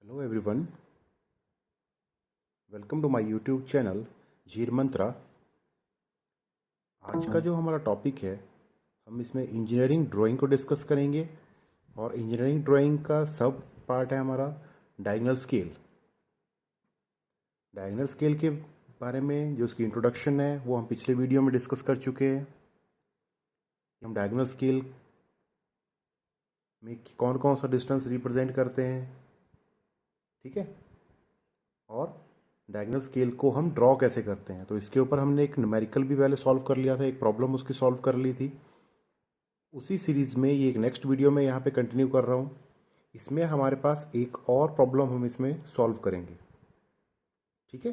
Hello everyone, welcome to my YouTube channel झीर मंत्रा। आज का जो हमारा टॉपिक है, हम इसमें इंजीनियरिंग ड्राइंग को डिस्कस करेंगे। और इंजीनियरिंग ड्राइंग का सब पार्ट है हमारा डायगोनल स्केल। डायगोनल स्केल के बारे में जो उसकी इंट्रोडक्शन है वो हम पिछले वीडियो में डिस्कस कर चुके हैं। हम डायगोनल स्केल में कौन कौन सा डिस्टेंस रिप्रेजेंट करते हैं, ठीक है, और डायगोनल स्केल को हम ड्रॉ कैसे करते हैं। तो इसके ऊपर हमने एक न्यूमेरिकल भी पहले सॉल्व कर लिया था, एक प्रॉब्लम उसकी सॉल्व कर ली थी। उसी सीरीज में ये एक नेक्स्ट वीडियो में यहाँ पे कंटिन्यू कर रहा हूँ। इसमें हमारे पास एक और प्रॉब्लम हम इसमें सॉल्व करेंगे, ठीक है।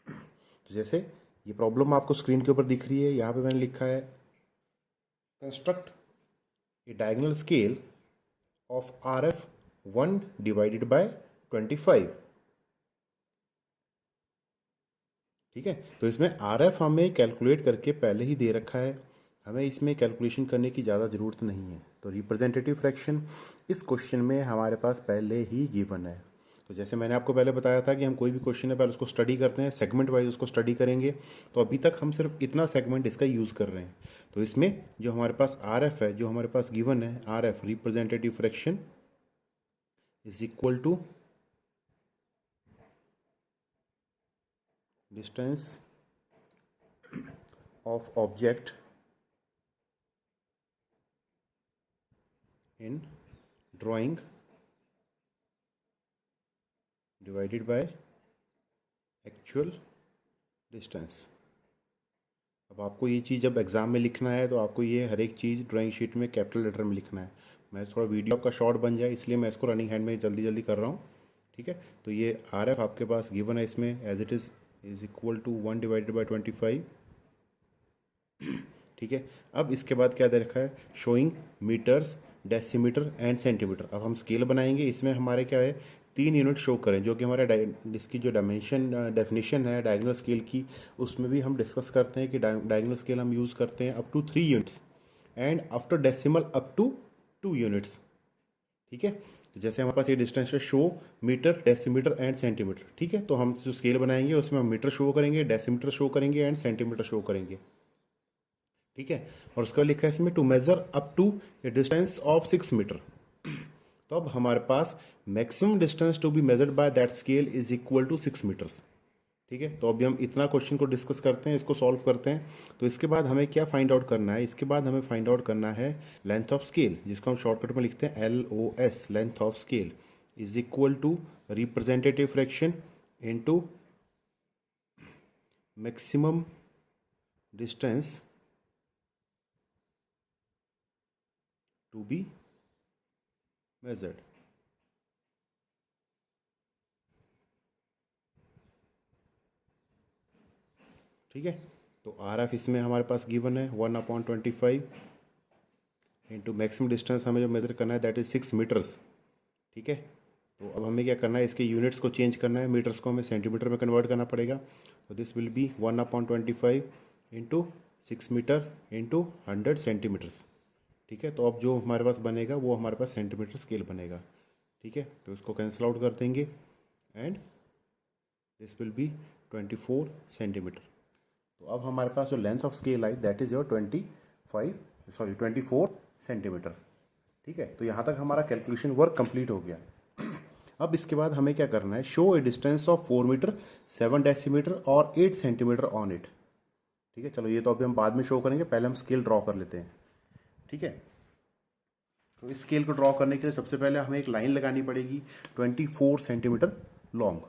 तो जैसे ये प्रॉब्लम आपको स्क्रीन के ऊपर दिख रही है, यहाँ पे मैंने लिखा है construct A diagonal scale of RF 1 divided by 25, ठीक है। तो इसमें RF हमें कैलकुलेट करके पहले ही दे रखा है, हमें इसमें कैलकुलेशन करने की ज़्यादा ज़रूरत नहीं है। तो रिप्रेजेंटेटिव फ्रैक्शन इस क्वेश्चन में हमारे पास पहले ही गिवन है। तो जैसे मैंने आपको पहले बताया था कि हम कोई भी क्वेश्चन है पहले उसको स्टडी करते हैं, सेगमेंट वाइज उसको स्टडी करेंगे। तो अभी तक हम सिर्फ इतना सेगमेंट इसका यूज़ कर रहे हैं। तो इसमें जो हमारे पास RF है, जो हमारे पास गिवन है, RF representative fraction is equal to distance of object in drawing divided by actual distance। अब आपको ये चीज़ जब एग्ज़ाम में लिखना है तो आपको ये हर एक चीज़ ड्राइंग शीट में कैपिटल लेटर में लिखना है। मैं थोड़ा वीडियो आपका शॉर्ट बन जाए इसलिए मैं इसको रनिंग हैंड में जल्दी जल्दी कर रहा हूँ, ठीक है। तो ये RF आपके पास गिवन है, इसमें as it is equal to 1 divided by 25, ठीक है। अब इसके बाद क्या दे रखा है, showing metres, decimetre and centimetre. अब हम स्केल बनाएंगे, इसमें हमारे क्या है, 3 यूनिट शो करें, जो कि हमारे इसकी जो डायमेंशन डेफिनेशन है डायगोनल स्केल की, उसमें भी हम डिस्कस करते हैं कि डायगोनल स्केल हम यूज़ करते हैं up to 3 units and after decimal up to 2 units, ठीक है। तो जैसे हमारे पास ये डिस्टेंस है, show metre, decimetre and centimetre, ठीक है। तो हम जो स्केल बनाएंगे उसमें हम मीटर शो करेंगे, डेसीमीटर शो करेंगे एंड सेंटीमीटर शो करेंगे, ठीक है। और उसका लिखा है इसमें to measure up to a distance of 6 metre. तो अब हमारे पास maximum distance to be measured by that scale is equal to 6 metres, ठीक है। तो अभी हम इतना क्वेश्चन को डिस्कस करते हैं, इसको सॉल्व करते हैं। तो इसके बाद हमें क्या फाइंड आउट करना है, इसके बाद हमें फाइंड आउट करना है लेंथ ऑफ स्केल, जिसको हम शॉर्टकट में लिखते हैं LOS, length of scale is equal to representative fraction into maximum distance to be measured, ठीक है। तो RF इसमें हमारे पास गिवन है 1/25 इंटू मैक्सिमम डिस्टेंस हमें जो मेजर करना है दैट इज 6 मीटर्स, ठीक है। तो अब हमें क्या करना है, इसके यूनिट्स को चेंज करना है, मीटर्स को हमें सेंटीमीटर में कन्वर्ट करना पड़ेगा। तो this will be 1/25 into 6 metre into 100 centimetres, ठीक है। तो अब जो हमारे पास बनेगा वो हमारे पास सेंटीमीटर स्केल बनेगा, ठीक है। तो इसको कैंसिल आउट कर देंगे and this will B 24 centimetre. तो अब हमारे पास जो length of scale I that is your 24 centimetre, ठीक है। तो यहाँ तक हमारा कैलकुलेशन वर्क कंप्लीट हो गया। अब इसके बाद हमें क्या करना है, show a distance of 4 metre 7 decimetre और 8 सेंटीमीटर ऑन इट, ठीक है। चलो ये तो अभी हम बाद में शो करेंगे, पहले हम स्केल ड्रॉ कर लेते हैं, ठीक है। तो इस स्केल को ड्रॉ करने के लिए सबसे पहले हमें एक लाइन लगानी पड़ेगी 24 सेंटीमीटर लॉन्ग,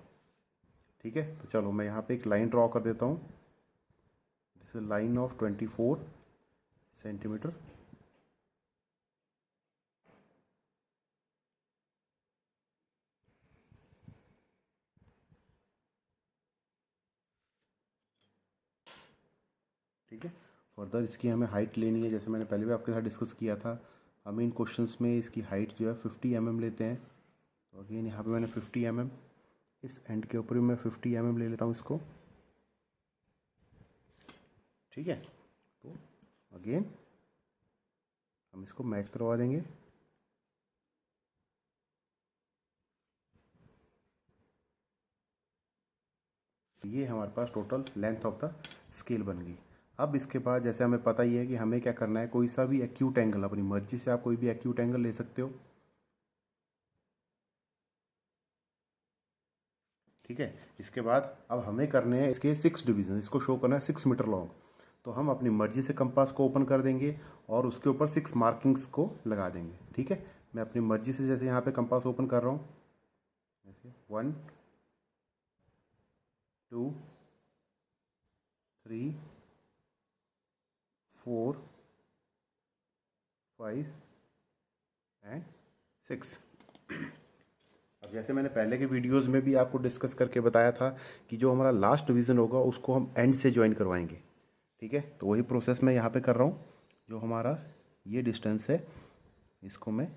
ठीक है। तो चलो मैं यहाँ पे एक लाइन ड्रॉ कर देता हूँ, this is line of 24 centimetre, ठीक है। फर्दर इसकी हमें हाइट लेनी है, जैसे मैंने पहले भी आपके साथ डिस्कस किया था। हम इन क्वेश्चंस में इसकी हाइट जो है 50 mm लेते हैं। तो अगेन यहाँ पे मैंने 50 mm, इस एंड के ऊपर भी मैं 50 mm ले लेता हूँ इसको, ठीक है। तो अगेन हम इसको मैच करवा देंगे, ये हमारे पास total length of the scale बन गई। अब इसके बाद जैसे हमें पता ही है कि हमें क्या करना है, कोई सा भी एक्यूट एंगल, अपनी मर्जी से आप कोई भी एक्यूट एंगल ले सकते हो, ठीक है। इसके बाद अब हमें करने हैं इसके 6 डिवीजन, इसको शो करना है 6 मीटर लॉन्ग। तो हम अपनी मर्जी से कंपास को ओपन कर देंगे और उसके ऊपर 6 मार्किंग्स को लगा देंगे, ठीक है। मैं अपनी मर्जी से जैसे यहाँ पे कंपास ओपन कर रहा हूँ, जैसे 1 2 3 4 5 एंड 6। अब जैसे मैंने पहले के वीडियोस में भी आपको डिस्कस करके बताया था कि जो हमारा लास्ट डिवीज़न होगा उसको हम एंड से ज्वाइन करवाएंगे, ठीक है। तो वही प्रोसेस मैं यहाँ पे कर रहा हूँ। जो हमारा ये डिस्टेंस है इसको मैं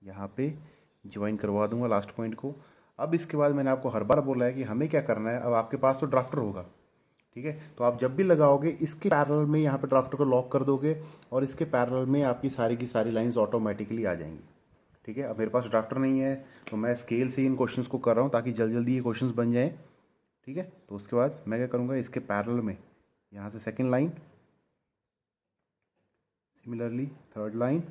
यहाँ पे ज्वाइन करवा दूंगा लास्ट पॉइंट को। अब इसके बाद मैंने आपको हर बार बोला है कि हमें क्या करना है, अब आपके पास तो ड्राफ्टर होगा, ठीक है। तो आप जब भी लगाओगे इसके पैरेलल में यहाँ पे ड्राफ्टर को लॉक कर दोगे और इसके पैरेलल में आपकी सारी की सारी लाइंस ऑटोमेटिकली आ जाएंगी, ठीक है। अब मेरे पास ड्राफ्टर नहीं है तो मैं स्केल से इन क्वेश्चंस को कर रहा हूँ ताकि जल्दी जल्दी ये क्वेश्चंस बन जाएं, ठीक है। तो उसके बाद मैं क्या करूँगा, इसके पैरेलल में यहाँ से second line, similarly third line,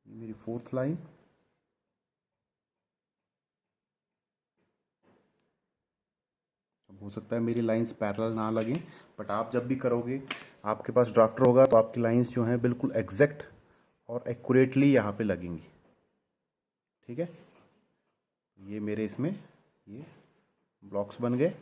मेरी फोर्थ लाइन, अब हो सकता है मेरी लाइंस पैरेलल ना लगें, बट आप जब भी करोगे आपके पास ड्राफ्टर होगा तो आपकी लाइंस जो हैं बिल्कुल एग्जैक्ट और एक्यूरेटली यहाँ पे लगेंगी, ठीक है। ये मेरे इसमें ये ब्लॉक्स बन गए।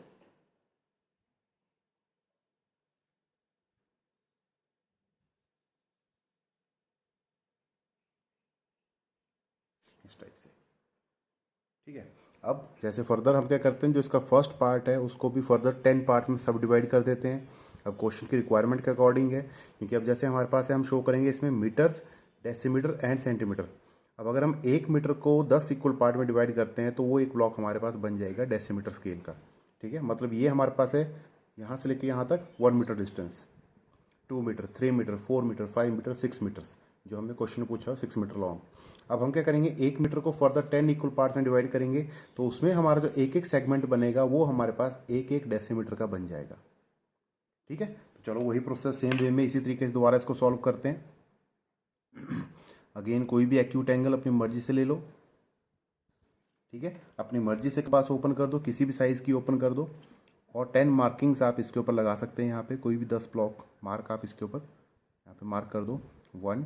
इस टाइप से, ठीक है। अब जैसे फर्दर हम क्या करते हैं, जो इसका फर्स्ट पार्ट है उसको भी फर्दर 10 पार्ट्स में सब डिवाइड कर देते हैं। अब क्वेश्चन की रिक्वायरमेंट के अकॉर्डिंग है, क्योंकि अब जैसे हमारे पास है हम शो करेंगे इसमें मीटर्स, डेसीमीटर एंड सेंटीमीटर। अब अगर हम 1 मीटर को 10 इक्वल पार्ट में डिवाइड करते हैं तो वो एक ब्लॉक हमारे पास बन जाएगा डेसीमीटर स्केल का, ठीक है। मतलब ये हमारे पास है यहाँ से लेके यहाँ तक 1 metre distance, 2 metre, 3 metre, 4 metre, 5 metre, 6 metres, जो हमने क्वेश्चन में पूछा 6 मीटर लॉन्ग। अब हम क्या करेंगे, 1 मीटर को फर्दर 10 इक्वल पार्ट्स में डिवाइड करेंगे तो उसमें हमारा जो एक एक सेगमेंट बनेगा वो हमारे पास एक एक डेसीमीटर का बन जाएगा, ठीक है। तो चलो वही प्रोसेस सेम वे में इसी तरीके से दोबारा इसको सॉल्व करते हैं। अगेन कोई भी एक्यूट एंगल अपनी मर्जी से ले लो, ठीक है। अपनी मर्जी से पास ओपन कर दो, किसी भी साइज की ओपन कर दो और 10 मार्किंग्स आप इसके ऊपर लगा सकते हैं। यहाँ पे कोई भी 10 ब्लॉक मार्क आप इसके ऊपर यहाँ पे मार्क कर दो, 1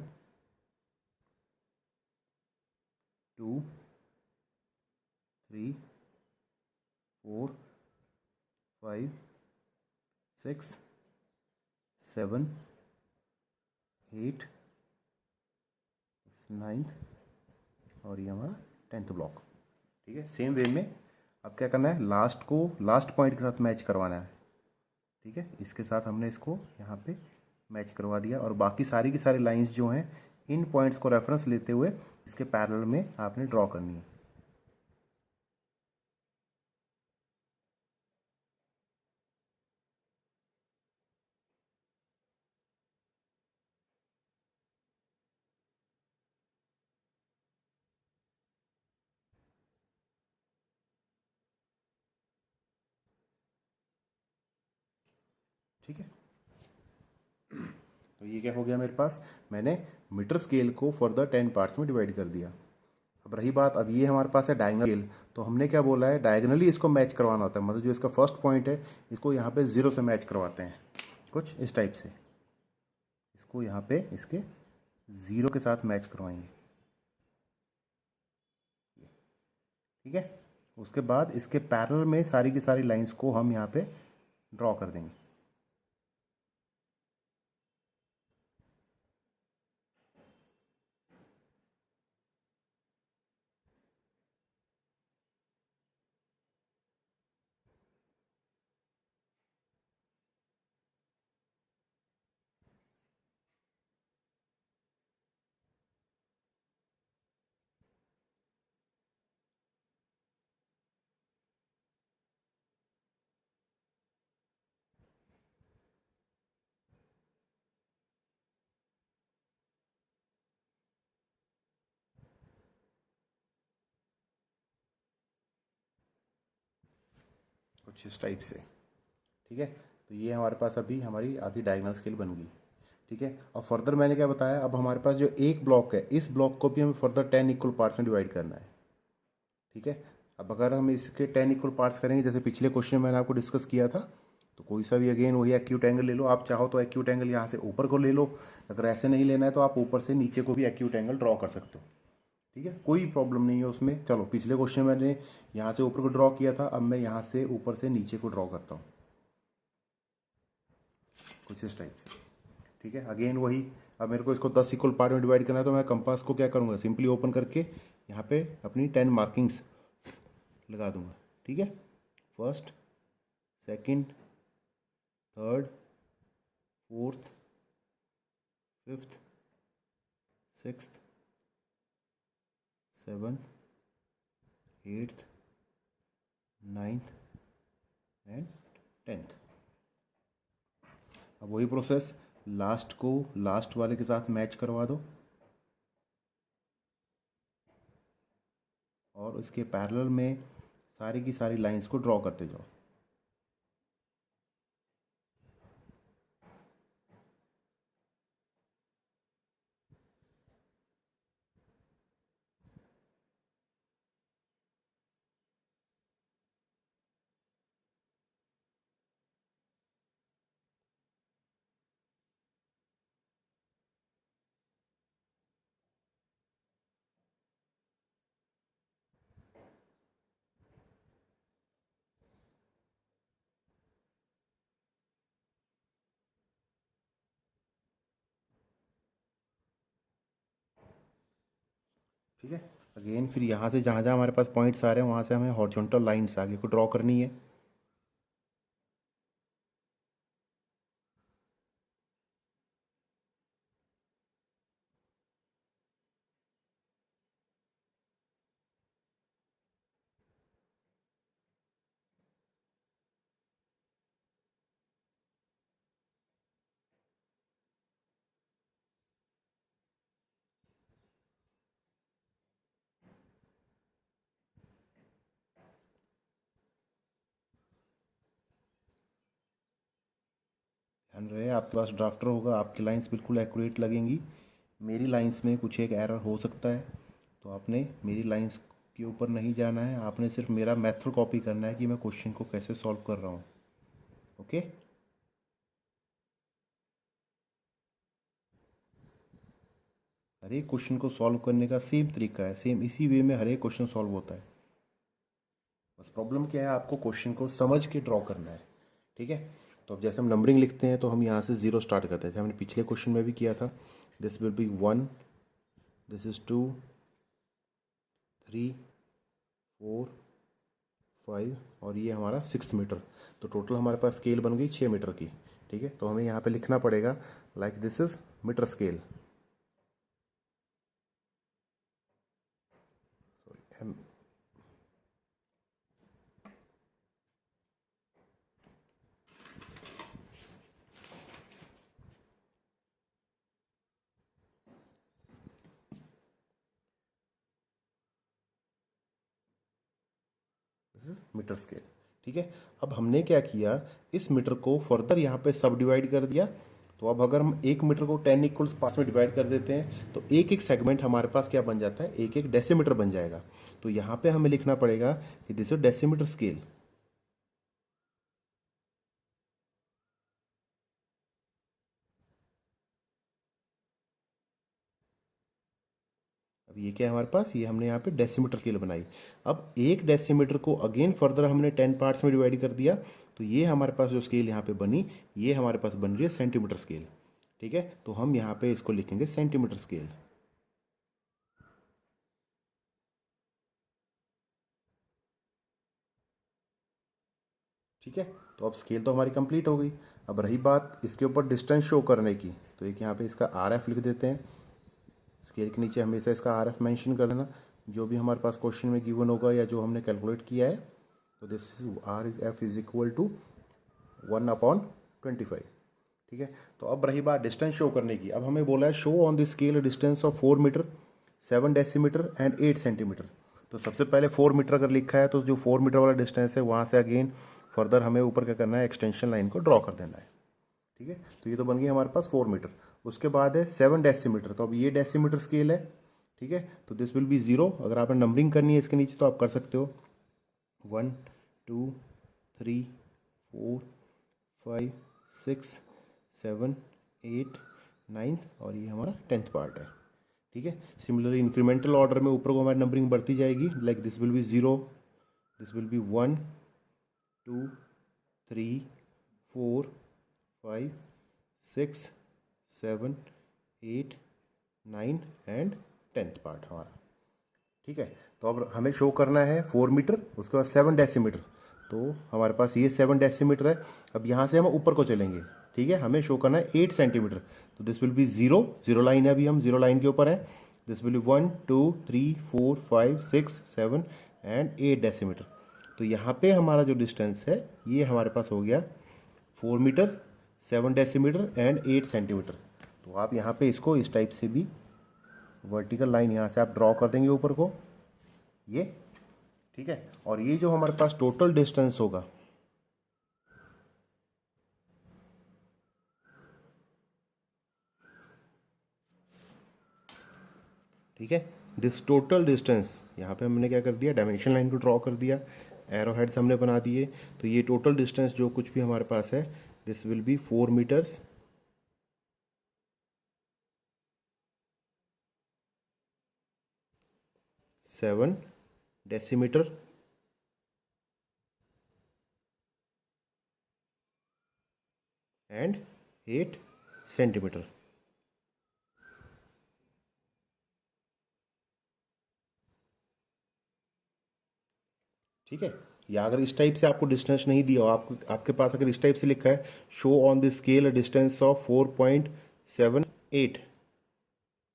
2 3 4 5 6 7 8 9 और ये हमारा 10th ब्लॉक, ठीक है। सेम वे में अब क्या करना है, लास्ट को लास्ट पॉइंट के साथ मैच करवाना है, ठीक है। इसके साथ हमने इसको यहाँ पे मैच करवा दिया और बाकी सारी की सारी लाइंस जो हैं इन पॉइंट्स को रेफरेंस लेते हुए इसके पैरेलल में आपने ड्रॉ करनी है। ठीक है, तो ये क्या हो गया मेरे पास, मैंने मीटर स्केल को फर्दर 10 पार्ट्स में डिवाइड कर दिया। अब रही बात, अब ये हमारे पास है डायगोनल स्केल, तो हमने क्या बोला है, डायगोनली इसको मैच करवाना होता है। मतलब जो इसका फर्स्ट पॉइंट है इसको यहाँ पे 0 से मैच करवाते हैं, कुछ इस टाइप से। इसको यहाँ पे इसके 0 के साथ मैच करवाएंगे, ठीक है। उसके बाद इसके पैरेलल में सारी की सारी लाइंस को हम यहाँ पे ड्रॉ कर देंगे। कुछ इस टाइप से। ठीक है, तो ये हमारे पास अभी हमारी आधी डायगोनल स्केल बन गई। ठीक है, और फर्दर मैंने क्या बताया, अब हमारे पास जो एक ब्लॉक है, इस ब्लॉक को भी हमें फर्दर 10 इक्वल पार्ट्स में डिवाइड करना है। ठीक है, अब अगर हम इसके 10 इक्वल पार्ट्स करेंगे, जैसे पिछले क्वेश्चन में मैंने आपको डिस्कस किया था, तो कोई सा भी अगेन वही एक्यूट एंगल ले लो। आप चाहो तो एक्यूट एंगल यहाँ से ऊपर को ले लो, अगर ऐसे नहीं लेना है तो आप ऊपर से नीचे को भी एक्यूट एंगल ड्रॉ कर सकते हो। ठीक है, कोई प्रॉब्लम नहीं है उसमें। चलो, पिछले क्वेश्चन में मैंने यहाँ से ऊपर को ड्रॉ किया था, अब मैं यहाँ से ऊपर से नीचे को ड्रॉ करता हूँ कुछ इस टाइप से। ठीक है, अगेन वही, अब मेरे को इसको 10 इक्वल पार्ट में डिवाइड करना है, तो मैं कंपास को क्या करूँगा, सिंपली ओपन करके यहाँ पे अपनी 10 मार्किंग्स लगा दूंगा। ठीक है, first, second, third, fourth, fifth, sixth, seventh, eighth, ninth and 10th। अब वही प्रोसेस लास्ट को लास्ट वाले के साथ मैच करवा दो और इसके पैरेलल में सारी की सारी लाइंस को ड्रॉ करते जाओ। ठीक है, अगेन फिर यहाँ से जहाँ जहाँ हमारे पास पॉइंट्स आ रहे हैं वहाँ से हमें हॉरिजॉन्टल लाइंस आगे को ड्रॉ करनी है। ध्यान रहे, आपके पास ड्राफ्टर होगा, आपकी लाइंस बिल्कुल एक्यूरेट लगेंगी। मेरी लाइंस में कुछ एक एरर हो सकता है, तो आपने मेरी लाइंस के ऊपर नहीं जाना है, आपने सिर्फ मेरा मेथड कॉपी करना है कि मैं क्वेश्चन को कैसे सॉल्व कर रहा हूँ। ओके, हर एक क्वेश्चन को सॉल्व करने का सेम तरीका है, सेम इसी वे में हर एक क्वेश्चन सॉल्व होता है। बस प्रॉब्लम क्या है, आपको क्वेश्चन को समझ के ड्रॉ करना है। ठीक है, तो अब जैसे हम नंबरिंग लिखते हैं तो हम यहाँ से 0 स्टार्ट करते हैं, जैसे हमने पिछले क्वेश्चन में भी किया था। This will B 1, this is 2, 3, 4, 5 और ये हमारा 6 मीटर। तो टोटल हमारे पास स्केल बन गई 6 मीटर की। ठीक है, तो हमें यहाँ पे लिखना पड़ेगा like this is metre scale. Sorry, metre scale. ठीक है, अब हमने क्या किया, इस मीटर को फर्दर यहाँ पे सब डिवाइड कर दिया। तो अब अगर हम एक मीटर को 10 इक्वल पार्ट्स में डिवाइड कर देते हैं तो एक एक सेगमेंट हमारे पास क्या बन जाता है, एक एक डेसीमीटर बन जाएगा। तो यहाँ पे हमें लिखना पड़ेगा कि दिस इज डेसीमीटर स्केल। अब ये क्या है हमारे पास, ये हमने यहाँ पे डेसीमीटर स्केल बनाई। अब एक डेसीमीटर को अगेन फर्दर हमने 10 पार्ट्स में डिवाइड कर दिया, तो ये हमारे पास जो स्केल यहाँ पे बनी, ये हमारे पास बन रही है सेंटीमीटर स्केल। ठीक है, तो हम यहाँ पे इसको लिखेंगे सेंटीमीटर स्केल। ठीक है, तो अब स्केल तो हमारी कंप्लीट हो गई। अब रही बात इसके ऊपर डिस्टेंस शो करने की, तो एक यहाँ पे इसका RF लिख देते हैं। स्केल के नीचे हमेशा इसका RF मेंशन कर देना, जो भी हमारे पास क्वेश्चन में गिवन होगा या जो हमने कैलकुलेट किया है। तो this is RF is equal to 1/25। ठीक है, तो अब रही बात डिस्टेंस शो करने की। अब हमें बोला है show on the scale distance of 4 metre, 7 decimetre and 8 centimetre. तो सबसे पहले 4 मीटर अगर लिखा है तो जो 4 मीटर वाला डिस्टेंस है वहाँ से अगेन फर्दर हमें ऊपर क्या करना है, एक्सटेंशन लाइन को ड्रॉ कर देना है। ठीक है, तो ये तो बन गया हमारे पास 4 मीटर। उसके बाद है 7 डेसीमीटर। तो अब ये डेसीमीटर स्केल है। ठीक है, तो दिस विल बी 0। अगर आपने नंबरिंग करनी है इसके नीचे तो आप कर सकते हो 1 2 3 4 5 6 7 8 9 और ये हमारा 10th पार्ट है। ठीक है, सिमिलरली इंक्रीमेंटल ऑर्डर में ऊपर को हमारी नंबरिंग बढ़ती जाएगी। Like this will B 0, this will B 1 2 3 4 5 6 7 8 9 and 10th part हमारा। ठीक है, तो अब हमें शो करना है 4 मीटर, उसके बाद 7 डेसीमीटर। तो हमारे पास ये 7 डेसीमीटर है। अब यहाँ से हम ऊपर को चलेंगे। ठीक है, हमें शो करना है 8 सेंटीमीटर। तो दिस विल बी 0, 0 लाइन है, अभी हम 0 लाइन के ऊपर है। This will B 1 2 3 4 5 6 7 and 8 decimetre. तो यहाँ पे हमारा जो डिस्टेंस है ये हमारे पास हो गया 4 मीटर, 7 डेसीमीटर एंड 8 सेंटीमीटर। तो आप यहाँ पे इसको इस टाइप से भी वर्टिकल लाइन यहाँ से आप ड्रॉ कर देंगे ऊपर को, ये। ठीक है, और ये जो हमारे पास टोटल डिस्टेंस होगा, ठीक है, दिस टोटल डिस्टेंस, यहाँ पे हमने क्या कर दिया, डायमेंशन लाइन को ड्रॉ कर दिया, एरो हेड्स हमने बना दिए। तो ये टोटल डिस्टेंस जो कुछ भी हमारे पास है, this will be 4 metres, 7 decimetre and 8 centimetre. ठीक है, या अगर इस टाइप से आपको डिस्टेंस नहीं दिया हो, आपके पास अगर इस टाइप से लिखा है show on the scale a distance of 4.78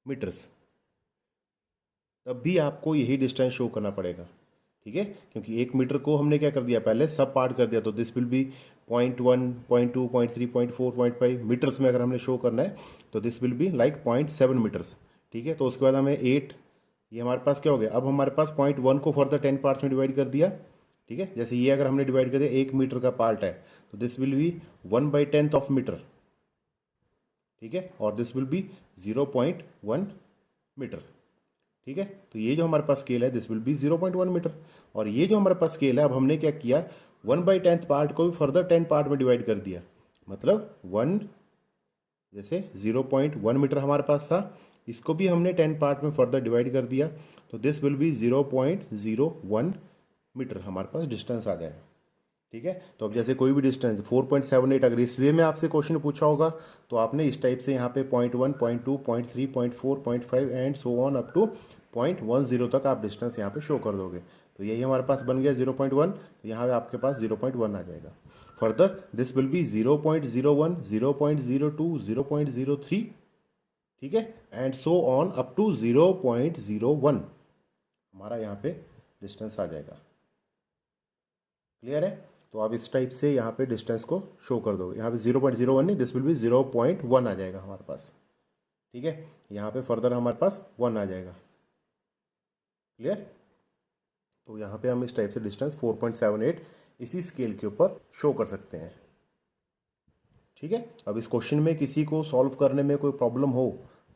metres, तब भी आपको यही डिस्टेंस शो करना पड़ेगा। ठीक है, क्योंकि 1 मीटर को हमने क्या कर दिया, पहले सब पार्ट कर दिया। तो दिस विल बी 0.1 0.2 0.3 0.4 0.5 मीटर्स में अगर हमने शो करना है तो this will be like 0.7 metres. ठीक है, तो उसके बाद हमें 8, ये हमारे पास क्या हो गया, अब हमारे पास 0.1 को फर्दर 10 पार्ट्स में डिवाइड कर दिया। ठीक है, जैसे ये अगर हमने डिवाइड कर दिया 1 मीटर का पार्ट है तो this will be 1/10 of metre. ठीक है, और दिस विल बी 0.1 मीटर। ठीक है, तो ये जो हमारे पास स्केल है दिस विल बी 0.1 मीटर। और ये जो हमारे पास स्केल है, अब हमने क्या किया, 1/10 पार्ट को भी फर्दर 10 पार्ट में डिवाइड कर दिया। मतलब 1, जैसे 0.1 मीटर हमारे पास था, इसको भी हमने 10 पार्ट में फर्दर डिवाइड कर दिया। तो दिस विल बी 0.01 मीटर हमारे पास डिस्टेंस आ जाएगा। ठीक है, तो अब जैसे कोई भी डिस्टेंस 4.78, अगर इस वे में आपसे क्वेश्चन पूछा होगा तो आपने इस टाइप से यहाँ पे 0.1 0.2 0.3 0.4 0.5 and so on up to 0.10 तक आप डिस्टेंस यहाँ पे शो कर दोगे। तो यही हमारे पास बन गया 0.1, तो यहाँ पे आपके पास 0.1 आ जाएगा। फर्दर दिस विल बी 0.01 0.02 0.03, ठीक है, and so on up to 0.01 हमारा यहाँ पे डिस्टेंस आ जाएगा। क्लियर है, तो आप इस टाइप से यहाँ पे डिस्टेंस को शो कर दोगे। यहाँ पे 0.01 नहीं, दिस विल बी 0.1 आ जाएगा हमारे पास। ठीक है, यहाँ पे फर्दर हमारे पास 1 आ जाएगा। क्लियर, तो यहाँ पे हम इस टाइप से डिस्टेंस 4.78 इसी स्केल के ऊपर शो कर सकते हैं। ठीक है, अब इस क्वेश्चन में किसी को सॉल्व करने में कोई प्रॉब्लम हो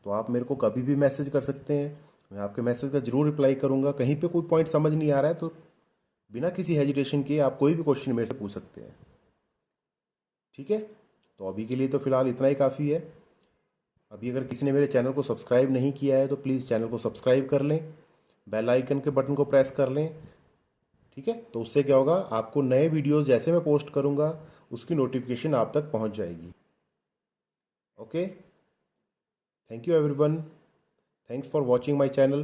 तो आप मेरे को कभी भी मैसेज कर सकते हैं, मैं आपके मैसेज का जरूर रिप्लाई करूँगा। कहीं पे कोई पॉइंट समझ नहीं आ रहा है तो बिना किसी हेजिटेशन के आप कोई भी क्वेश्चन मेरे से पूछ सकते हैं। ठीक है, तो अभी के लिए तो फिलहाल इतना ही काफ़ी है। अभी अगर किसी ने मेरे चैनल को सब्सक्राइब नहीं किया है तो प्लीज़ चैनल को सब्सक्राइब कर लें, बेल आइकन के बटन को प्रेस कर लें। ठीक है, तो उससे क्या होगा, आपको नए वीडियोस जैसे मैं पोस्ट करूंगा उसकी नोटिफिकेशन आप तक पहुंच जाएगी। Okay, thank you everyone, thanks for watching my channel.